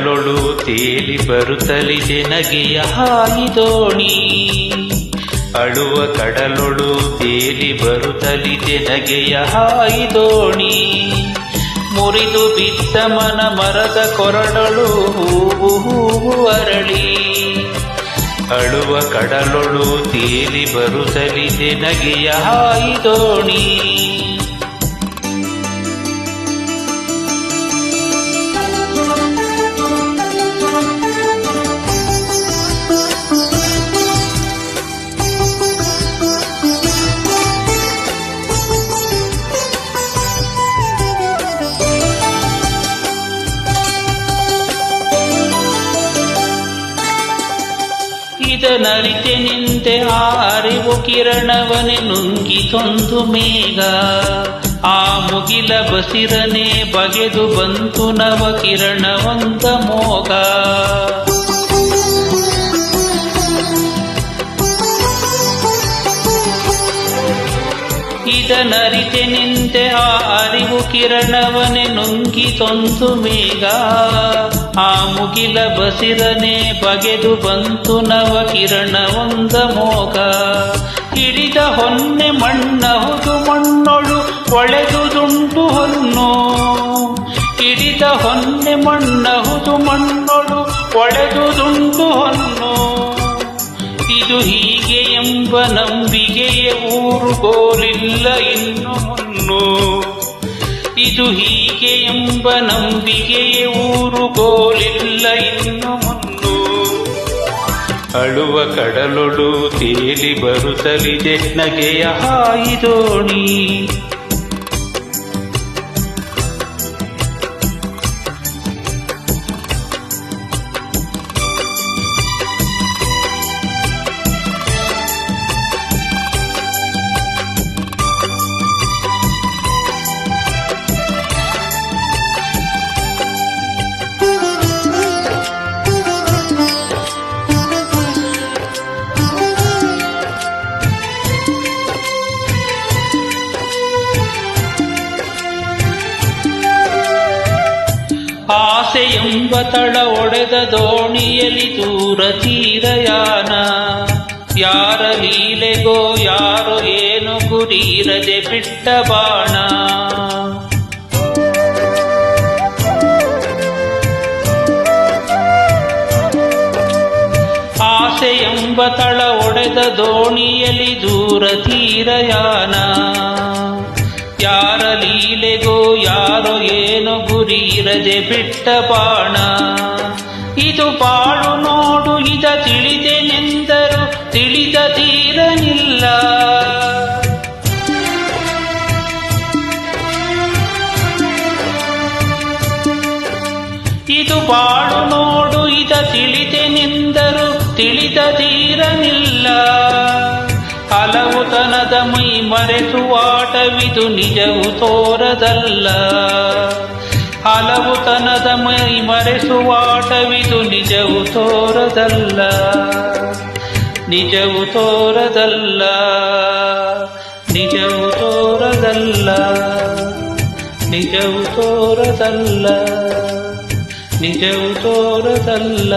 ಕಡಲೊಳು ತೇಲಿ ಬರುತ್ತಲಿದೆ ನಗೆಯ ಹಾಯಿದೋಣಿ. ಅಳುವ ಕಡಲೊಳು ತೇಲಿ ಬರುತ್ತಲಿದೆ ನಗೆಯ ಹಾಯಿದೋಣಿ. ಮುರಿದು ಬಿದ್ದ ಮನ ಮರದ ಕೊರಡೊಳು ಹೂವು ಹೂವು ಅರಳಿ. ಅಳುವ ಕಡಲೊಳು ತೇಲಿ ಬರುತ್ತಲಿದೆ ನಗೆಯ ಹಾಯಿದೋಣಿ. ಇದನರಿತೆ ನಿಂತೆ ಆ ಅರಿವು ಕಿರಣವನೆ ನುಂಗಿತೊಂದು ಮೇಘ. ಆ ಮುಗಿಲ ಬಸಿರನೆ ಬಗೆದು ಬಂತು ನವ ಕಿರಣವಂತ ಮೋಗ. ಇದನರಿತೆ ನಿಂತೆ ಆ ಅರಿವು ಕಿರಣವನೆ ನುಂಗಿತೊಂದು ಮೇಘ. ಆ ಮುಗಿಲ ಬಸಿರನೆ ಬಗೆದು ಬಂತು ನವ ಕಿರಣವಂದ ಮೋಗ. ಹಿಡಿದ ಹೊನ್ನೆ ಮಣ್ಣಹುದು ಮಣ್ಣೊಳು ಒಳೆದುದುಂಟು ಹೊನ್ನು. ಹಿಡಿದ ಹೊನ್ನೆ ಮಣ್ಣಹುದು ಮಣ್ಣೊಳು ಒಳೆದುದುಂಟು ಹೊನ್ನು. ಇದು ಹೀಗೆ ಎಂಬ ನಂಬಿಕೆಯ ಊರುಗೋಲಿಲ್ಲ ಇನ್ನು ಮುನ್ನು. ಇದು ಹೀಗೆ ಎಂಬ ನಂಬಿಕೆಯ ಊರುಗೋಲಿಲ್ಲ ಇನ್ನು ಮುನ್ನು. ಅಳುವ ಕಡಲೊಳು ತೇಲಿ ಬರುತ್ತಲಿದೆ ನಗೆಯ ಹಾಯಿದೋಣಿ. ಆಸೆ ಎಂಬ ತಳ ಒಡೆದ ದೋಣಿಯಲಿ ದೂರ ತೀರಯಾನ. ಯಾರ ಲೀಲೆಗೋ ಯಾರೋ ಏನು ಗುರಿರದೆ ಬಿಟ್ಟ ಬಾಣ. ಆಸೆ ಎಂಬ ತಳ ಒಡೆದ ದೋಣಿಯಲಿ ದೂರ ತೀರಯಾನ. ಯಾರ ಲೀಲೆಗೋ ಯಾರೋ ಏನೋ ಗುರಿರದೆ ಬಿಟ್ಟ ಬಾಣ. ಇದು ಬಾಳು ನೋಡು ಇದ ತಿಳಿದೆನೆಂದರು ತಿಳಿದ ತೀರನಿಲ್ಲ. ಇದು ಬಾಳು ನೋಡು ಇದ ತಿಳಿದೆನೆಂದರು ತಿಳಿದ ತೀರನಿಲ್ಲ. ಹಲವುತನದ ಮೈ ಮರೆಸುವಾಟವಿದು ನಿಜವು ತೋರದಲ್ಲ. ಹಲವುತನದ ಮೈ ಮರೆಸುವಾಟವಿದು ನಿಜವು ತೋರದಲ್ಲ. ನಿಜವು ತೋರದಲ್ಲ. ನಿಜವು ತೋರದಲ್ಲ. ನಿಜವು ತೋರದಲ್ಲ. ನಿಜವು ತೋರದಲ್ಲ.